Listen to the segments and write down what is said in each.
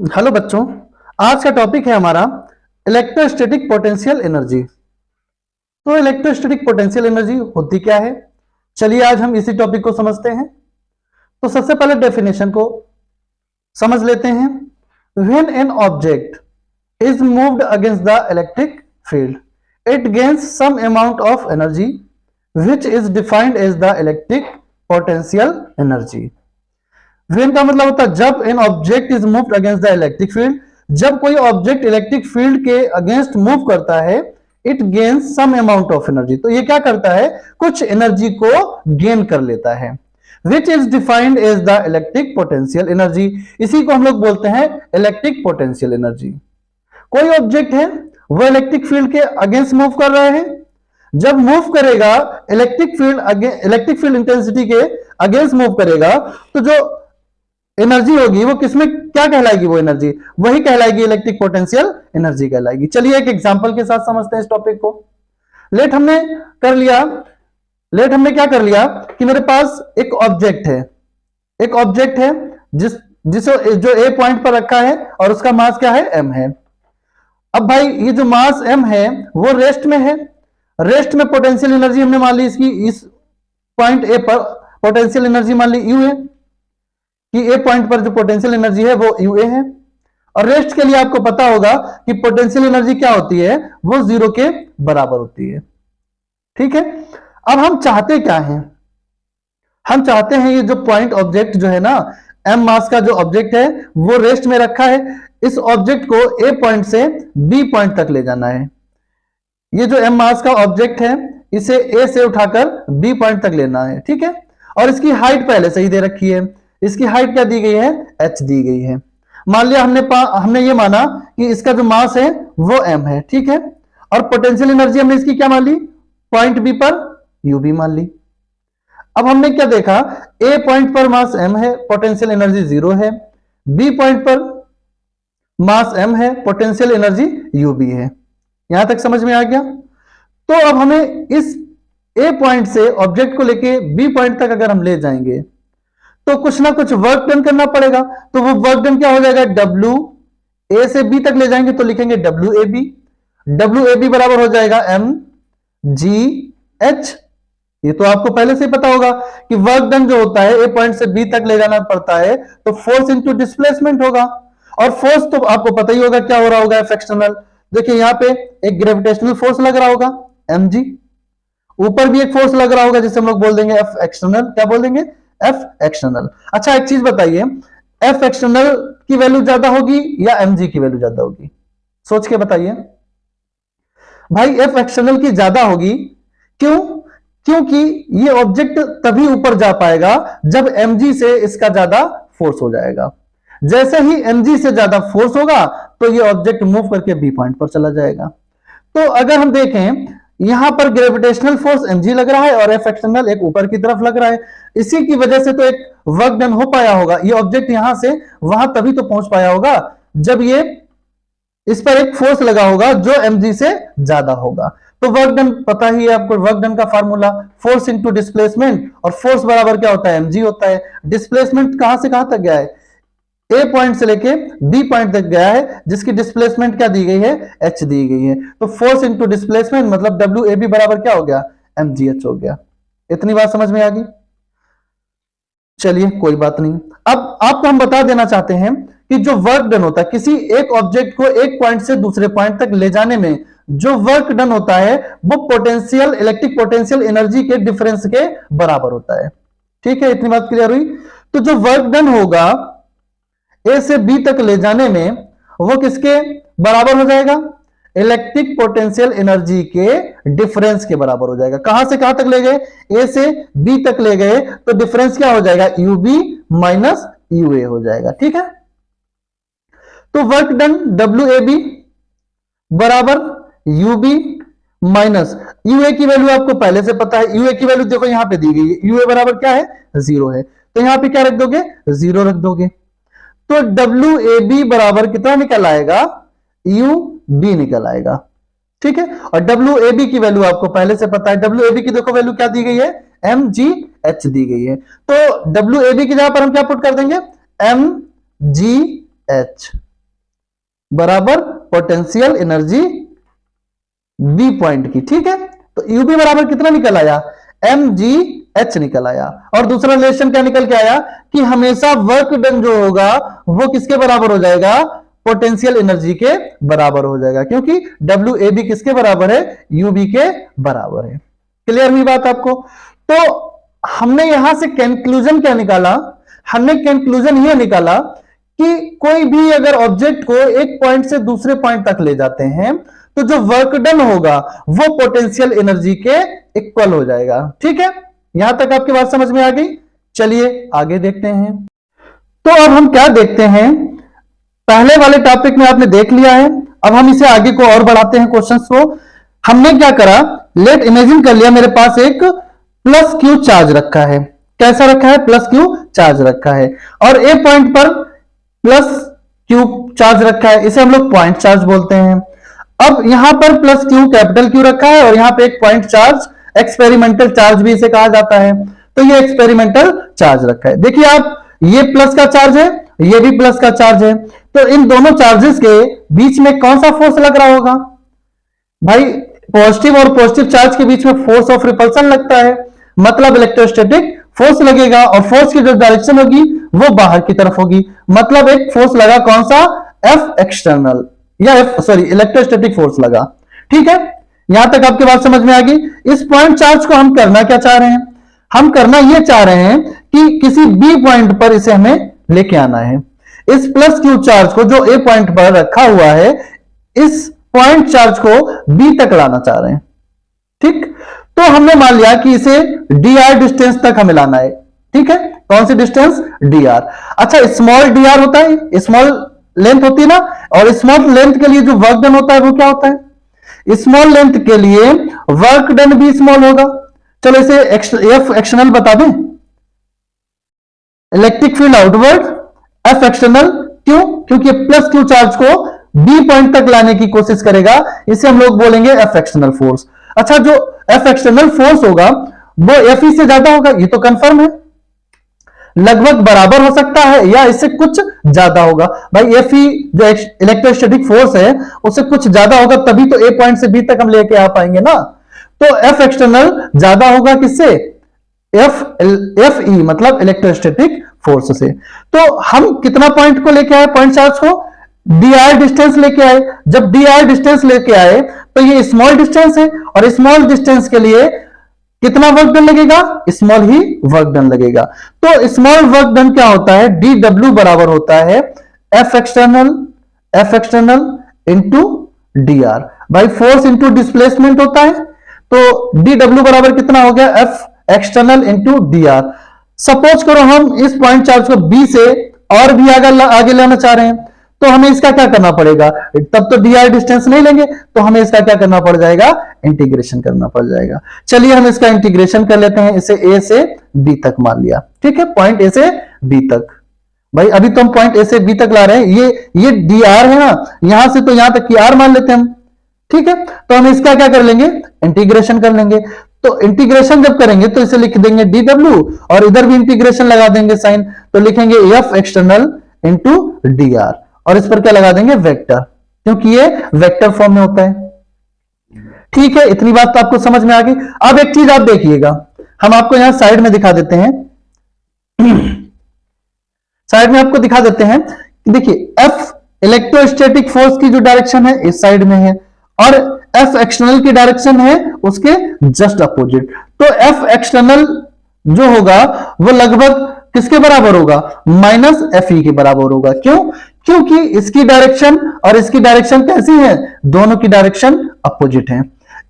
Hello बच्चों, आज का टॉपिक है हमारा इलेक्ट्रोस्टैटिक पोटेंशियल एनर्जी। तो इलेक्ट्रोस्टैटिक पोटेंशियल एनर्जी होती क्या है, चलिए आज हम इसी टॉपिक को समझते हैं। तो सबसे पहले डेफिनेशन को समझ लेते हैं। When an object is moved against the electric field it gains some amount of energy which is defined as the electric potential energy. When का मतलब होता है जब an object is moved against the electric field, जब कोई object electric field के against move करता है, it gains some amount of energy. तो ये क्या करता है, कुछ एनर्जी को गेन कर लेता है, which is defined as the electric potential energy. इसी को हम लोग बोलते हैं इलेक्ट्रिक पोटेंशियल एनर्जी। कोई ऑब्जेक्ट है वो इलेक्ट्रिक फील्ड के अगेंस्ट मूव कर रहा है, जब मूव करेगा इलेक्ट्रिक फील्ड इंटेंसिटी के अगेंस्ट मूव करेगा, तो जो एनर्जी होगी वो किसमें क्या कहलाएगी, वो एनर्जी वही कहलाएगी इलेक्ट्रिक पोटेंशियल एनर्जी कहलाएगी। चलिए एक एग्जांपल के साथ समझते हैं इस टॉपिक को। लेट हमने क्या कर लिया कि मेरे पास एक ऑब्जेक्ट है जो ए पॉइंट पर रखा है और उसका मास क्या है, एम है। अब भाई ये जो मास एम है वो रेस्ट में है, रेस्ट में पोटेंशियल एनर्जी हमने मान ली इसकी, इस पॉइंट ए पर पोटेंशियल एनर्जी मान ली यू है, कि ए पॉइंट पर जो पोटेंशियल एनर्जी है वो यूए है। और रेस्ट के लिए आपको पता होगा कि पोटेंशियल एनर्जी क्या होती है, वो जीरो के बराबर होती है। ठीक है, अब हम चाहते क्या हैं, हम चाहते हैं ये जो पॉइंट ऑब्जेक्ट जो है ना, एम मास का जो ऑब्जेक्ट है वो रेस्ट में रखा है, इस ऑब्जेक्ट को ए पॉइंट से बी पॉइंट तक ले जाना है। ये जो एम मास का ऑब्जेक्ट है इसे ए से उठाकर बी पॉइंट तक लेना है। ठीक है, और इसकी हाइट पहले से ही दे रखी है, इसकी हाइट क्या दी गई है, एच दी गई है। मान लिया हमने ये माना कि इसका जो मास है वो एम है। ठीक है, और पोटेंशियल एनर्जी हमने इसकी क्या मान ली, पॉइंट बी पर यू बी मान ली। अब हमने क्या देखा, ए पॉइंट पर मास एम है, पोटेंशियल एनर्जी जीरो है, बी पॉइंट पर मास एम है, पोटेंशियल एनर्जी यू बी है। यहां तक समझ में आ गया। तो अब हमें इस ए पॉइंट से ऑब्जेक्ट को लेके बी पॉइंट तक अगर हम ले जाएंगे तो कुछ ना कुछ वर्क डन करना पड़ेगा। तो वो वर्क डन क्या हो जाएगा, डब्ल्यू, ए से बी तक ले जाएंगे तो लिखेंगे डब्ल्यू ए बी बराबर हो जाएगा एम जी एच। ये तो आपको पहले से ही पता होगा कि वर्क डन जो होता है ए पॉइंट से बी तक ले जाना पड़ता है तो फोर्स इंटू डिस्प्लेसमेंट होगा। और फोर्स तो आपको पता ही होगा क्या हो रहा होगा, एफ एक्सटर्नल। देखिए यहां पे एक ग्रेविटेशनल फोर्स लग रहा होगा एम जी, ऊपर भी एक फोर्स लग रहा होगा जिसे हम लोग बोल देंगे एफ एक्सटर्नल। क्या बोल देंगे, एफ एक्सटर्नल। अच्छा एक चीज बताइए, एफ एक्सटर्नल की वैल्यू ज्यादा होगी या एम जी की वैल्यू ज्यादा होगी, सोच के बताइए। भाई एफ एक्सटर्नल की ज्यादा होगी, क्यों, क्योंकि ये ऑब्जेक्ट तभी ऊपर जा पाएगा जब एम जी से इसका ज्यादा फोर्स हो जाएगा। जैसे ही एम जी से ज्यादा फोर्स होगा तो ये ऑब्जेक्ट मूव करके बी पॉइंट पर चला जाएगा। तो अगर हम देखें यहां पर ग्रेविटेशनल फोर्स mg लग रहा है और एफ एक्सटर्नल एक ऊपर की तरफ लग रहा है, इसी की वजह से तो एक वर्क डन हो पाया होगा। ये ऑब्जेक्ट यहां से वहां तभी तो पहुंच पाया होगा जब ये इस पर एक फोर्स लगा होगा जो mg से ज्यादा होगा। तो वर्क डन पता ही है आपको, वर्क डन का फार्मूला फोर्स इंटू डिस्प्लेसमेंट, और फोर्स बराबर क्या होता है, mg होता है। डिस्प्लेसमेंट कहां से कहां तक गया है, ए पॉइंट से लेके बी पॉइंट तक गया है, जिसकी डिस्प्लेसमेंट क्या दी गई है, एच दी गई है। तो फोर्स इंटू डिस्प्लेसमेंट मतलब डब्ल्यू ए बी बराबर क्या हो गया, एम जी एच हो गया। इतनी बात समझ में आ गई। चलिए कोई बात नहीं। अब आपको हम बता देना चाहते हैं कि जो वर्क डन होता है किसी एक ऑब्जेक्ट को एक पॉइंट से दूसरे पॉइंट तक ले जाने में, जो वर्क डन होता है वो पोटेंशियल इलेक्ट्रिक पोटेंशियल एनर्जी के डिफरेंस के बराबर होता है। ठीक है, इतनी बात क्लियर हुई। तो जो वर्क डन होगा ए से बी तक ले जाने में वो किसके बराबर हो जाएगा, इलेक्ट्रिक पोटेंशियल एनर्जी के डिफरेंस के बराबर हो जाएगा। कहां से कहां तक ले गए, ए से बी तक ले गए तो डिफरेंस क्या हो जाएगा, U B minus U A हो जाएगा। ठीक है, तो work done W A B बराबर U B minus U A की वैल्यू आपको पहले से पता है, यू ए की वैल्यू देखो यहां पे दी गई है, यू ए बराबर क्या है, जीरो है। तो यहां पे क्या रख दोगे, जीरो रख दोगे। तो डब्ल्यू ए बी बराबर कितना निकल आएगा, यू बी निकल आएगा। ठीक है, और डब्ल्यू ए बी की वैल्यू आपको पहले से पता है, डब्ल्यू ए बी की देखो वैल्यू क्या दी गई है, एम जी एच दी गई है। तो डब्ल्यू ए बी की जगह पर हम क्या पुट कर देंगे, एम जी एच। बराबर पोटेंशियल एनर्जी बी पॉइंट की। ठीक है, तो यूबी बराबर कितना निकल आया, mgh निकल आया। और दूसरा रिलेशन क्या निकल के आया कि हमेशा वर्क डन जो होगा वो किसके बराबर हो जाएगा, पोटेंशियल एनर्जी के बराबर हो जाएगा, क्योंकि WAB किसके बराबर है, UB के बराबर है। क्लियर हुई बात आपको। तो हमने यहां से कंक्लूजन क्या निकाला, हमने कंक्लूजन यह निकाला कि कोई भी अगर ऑब्जेक्ट को एक पॉइंट से दूसरे पॉइंट तक ले जाते हैं तो जो वर्क डन होगा वो पोटेंशियल एनर्जी के इक्वल हो जाएगा। ठीक है, यहां तक आपकी बात समझ में आ गई। चलिए आगे देखते हैं। तो अब हम क्या देखते हैं, पहले वाले टॉपिक में आपने देख लिया है, अब हम इसे आगे को और बढ़ाते हैं क्वेश्चंस को। हमने क्या करा, लेट इमेजिन कर लिया मेरे पास एक प्लस क्यू चार्ज रखा है। कैसा रखा है, प्लस क्यू चार्ज रखा है, और ए पॉइंट पर प्लस क्यू चार्ज रखा है, इसे हम लोग पॉइंट चार्ज बोलते हैं। अब यहां पर प्लस क्यू कैपिटल क्यू रखा है और यहां पे एक पॉइंट चार्ज, एक्सपेरिमेंटल चार्ज भी इसे कहा जाता है, तो ये एक्सपेरिमेंटल चार्ज रखा है। देखिए आप, ये प्लस का चार्ज है, ये भी प्लस का चार्ज है, तो इन दोनों चार्जेस के बीच में कौन सा फोर्स लग रहा होगा भाई, पॉजिटिव और पॉजिटिव चार्ज के बीच में फोर्स ऑफ रिपल्सन लगता है, मतलब इलेक्ट्रोस्टैटिक फोर्स लगेगा, और फोर्स की जो डायरेक्शन होगी वो बाहर की तरफ होगी, मतलब एक फोर्स लगा कौन सा, एफ एक्सटर्नल या इलेक्ट्रोस्टैटिक फोर्स लगा। ठीक है, यहां तक आपकी बात समझ में आ गई। इस पॉइंट चार्ज को हम करना क्या चाह रहे हैं, हम करना यह चाह रहे हैं कि किसी बी पॉइंट पर इसे हमें लेके आना है। इस प्लस क्यू चार्ज को जो ए पॉइंट पर रखा हुआ है, इस पॉइंट चार्ज को बी तक लाना चाह रहे हैं। ठीक, तो हमने मान लिया कि इसे dr डिस्टेंस तक हमें लाना है। ठीक है, कौन सी डिस्टेंस, dr। अच्छा, स्मॉल dr होता है, स्मॉल लेंथ होती है ना, और स्मॉल लेंथ के लिए जो वर्क डन होता है वो क्या होता है, स्मॉल लेंथ के लिए वर्क डन भी स्मॉल होगा। चलो इसे एफ एक्सटर्नल बता दें, electric field outward F external, क्यों, क्योंकि प्लस क्यू चार्ज को बी पॉइंट तक लाने की कोशिश करेगा, इसे हम लोग बोलेंगे एफ एक्सटर्नल फोर्स। अच्छा, जो एफ एक्सटर्नल फोर्स होगा वो एफ ई से ज्यादा होगा, ये तो कंफर्म है, लगभग बराबर हो सकता है या इससे कुछ ज्यादा होगा। भाई एफ ई जो इलेक्ट्रोस्टैटिक फोर्स है उससे कुछ ज्यादा होगा, तभी तो ए पॉइंट से बी तक हम लेके आ पाएंगे ना। तो एफ एक्सटर्नल ज्यादा होगा किससे, एफ ई मतलब इलेक्ट्रोस्टैटिक फोर्स से। तो हम कितना पॉइंट को लेके आए, पॉइंट चार्ज को dr डिस्टेंस लेके आए। जब dr डिस्टेंस लेके आए तो ये स्मॉल डिस्टेंस है, और स्मॉल डिस्टेंस के लिए कितना वर्क डन लगेगा, स्मॉल ही वर्क डन लगेगा। तो स्मॉल वर्क डन क्या होता है, dw बराबर होता है एफ एक्सटर्नल इंटू dr। भाई फोर्स इंटू डिस्प्लेसमेंट होता है, तो dw बराबर कितना हो गया, F external into dr। Suppose करो हम इस पॉइंट चार्ज को बी से और भी आगे लाना चाह रहे हैं, तो हमें इसका क्या करना पड़ेगा, तब तो dr डिस्टेंस नहीं लेंगे, तो हमें इसका क्या करना पड़ जाएगा, इंटीग्रेशन करना पड़ जाएगा। चलिए हम इसका इंटीग्रेशन कर लेते हैं, इसे a से b तक मान लिया। ठीक है, पॉइंट a से b तक। भाई अभी तो हम पॉइंट a से b तक ला रहे हैं, ये dr है ना, यहां से तो यहां तक की r मान लेते हैं हम। ठीक है, तो हम इसका क्या कर लेंगे, इंटीग्रेशन कर लेंगे। तो इंटीग्रेशन जब करेंगे तो इसे लिख देंगे dw, और इधर भी इंटीग्रेशन लगा देंगे साइन, तो लिखेंगे एफ एक्सटर्नल इंटू dr, और इस पर क्या लगा देंगे, वेक्टर, क्योंकि ये वेक्टर फॉर्म में होता है। ठीक है, इतनी बात तो आपको समझ में आ गई। अब एक चीज आप देखिएगा, हम आपको यहां साइड में दिखा देते हैं, साइड में आपको दिखा देते हैं। देखिए एफ इलेक्ट्रोस्टैटिक फोर्स की जो डायरेक्शन है इस साइड में है, और एफ एक्सटर्नल की डायरेक्शन है उसके जस्ट अपोजिट। तो एफ एक्सटर्नल जो होगा वो लगभग किसके बराबर होगा, माइनस एफ ई के बराबर होगा। क्यों, क्योंकि इसकी डायरेक्शन और इसकी डायरेक्शन कैसी है, दोनों की डायरेक्शन अपोजिट है।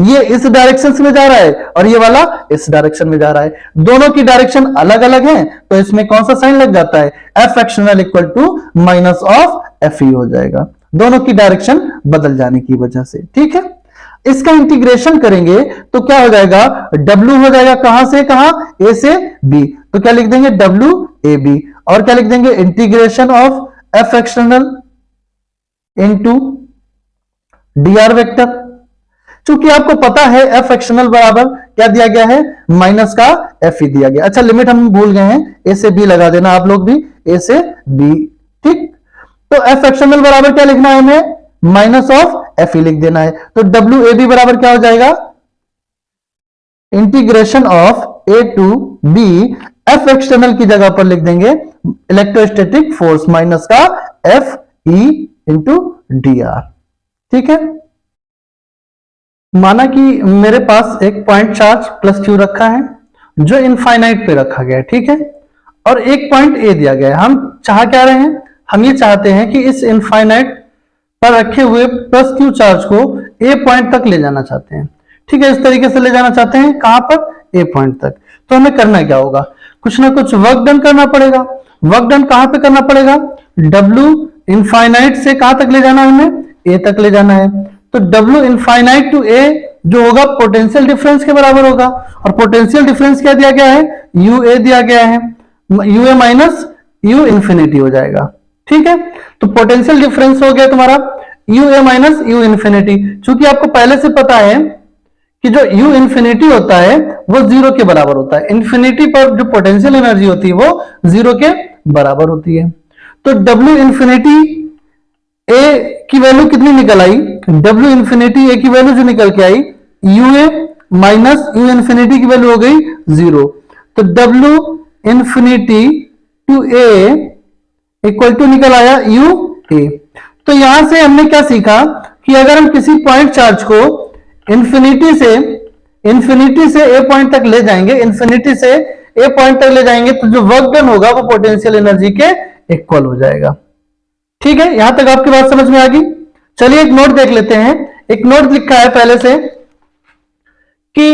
ये इस डायरेक्शन में जा रहा है और ये वाला इस डायरेक्शन में जा रहा है, दोनों की डायरेक्शन अलग अलग है, तो इसमें कौन सा साइन लग जाता है, F external equal to minus of F E हो जाएगा, दोनों की डायरेक्शन बदल जाने की वजह से। ठीक है, इसका इंटीग्रेशन करेंगे तो क्या हो जाएगा, W हो जाएगा कहां से कहां, A से B, तो क्या लिख देंगे WAB, और क्या लिख देंगे integration of F external into dr vector. चूंकि आपको पता है F एक्सटर्नल बराबर क्या दिया गया है, माइनस का F दिया गया। अच्छा लिमिट हम भूल गए हैं, A से B लगा देना आप लोग भी, A से B। ठीक, तो F एक्सटर्नल बराबर क्या लिखना है हमें, माइनस ऑफ एफ ई लिख देना है। तो डब्ल्यू ए बी बराबर क्या हो जाएगा, integration of A to B, F external की जगह पर लिख देंगे इलेक्ट्रोस्टैटिक फोर्स माइनस का F E into D R. ठीक है, माना कि मेरे पास एक पॉइंट चार्ज प्लस क्यू रखा है जो इनफाइनाइट पे रखा गया है, ठीक है, और एक पॉइंट ए दिया गया है। हम चाह क्या रहे हैं, हम ये चाहते हैं कि इस इनफाइनाइट पर रखे हुए प्लस क्यू चार्ज को ए पॉइंट तक ले जाना चाहते हैं। ठीक है, इस तरीके से ले जाना चाहते हैं, कहां पर, ए पॉइंट तक। तो हमें करना क्या होगा, कुछ ना कुछ वर्क डन करना पड़ेगा। वर्क डन कहां पे करना पड़ेगा, डब्ल्यू इनफाइनाइट से कहां तक ले जाना है, हमें ए तक ले जाना है। तो डब्ल्यू इनफाइनाइट टू ए जो होगा पोटेंशियल डिफरेंस के बराबर होगा, और पोटेंशियल डिफरेंस क्या दिया गया है, यू ए दिया गया है, U A minus you infinity हो जाएगा। ठीक है, तो पोटेंशियल डिफरेंस हो गया तुम्हारा U A minus you infinity. चूंकि आपको पहले से पता है कि जो u इंफिनिटी होता है वो जीरो के बराबर होता है, इंफिनिटी पर जो पोटेंशियल एनर्जी होती है वो जीरो के बराबर होती है। तो w इंफिनिटी a की वैल्यू कितनी निकल आई, w इंफिनिटी a की वैल्यू जो निकल के आई u a minus u infinity की वैल्यू हो गई जीरो। तो w infinity to a equal to निकल आया u a। तो यहां से हमने क्या सीखा कि अगर हम किसी पॉइंट चार्ज को इंफिनिटी से ए पॉइंट तक ले जाएंगे, इंफिनिटी से ए पॉइंट तक ले जाएंगे, तो जो वर्क डन होगा वो पोटेंशियल एनर्जी के इक्वल हो जाएगा। ठीक है, यहां तक आपकी बात समझ में आ गई। चलिए एक नोट देख लेते हैं। एक नोट लिखा है पहले से कि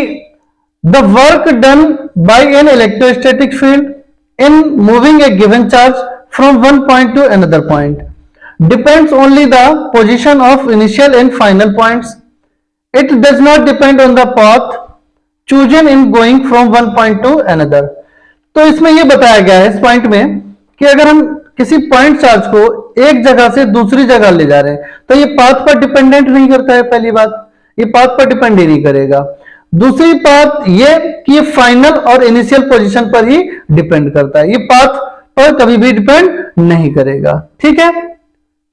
the work done by an electrostatic field in moving a given charge from one point to another point depends only the position of initial and final points. It does not depend on the path chosen in going from one point to another। तो इसमें यह बताया गया है इस point में कि अगर हम किसी पॉइंट चार्ज को एक जगह से दूसरी जगह ले जा रहे हैं तो ये पाथ पर डिपेंडेंट नहीं करता है। पहली बात, ये पाथ पर डिपेंड ही नहीं करेगा। दूसरी बात ये कि ये फाइनल और इनिशियल पोजीशन पर ही डिपेंड करता है, ये पाथ पर कभी भी डिपेंड नहीं करेगा। ठीक है,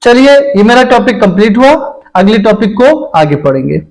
चलिए ये मेरा टॉपिक कंप्लीट हुआ, अगली टॉपिक को आगे पढ़ेंगे।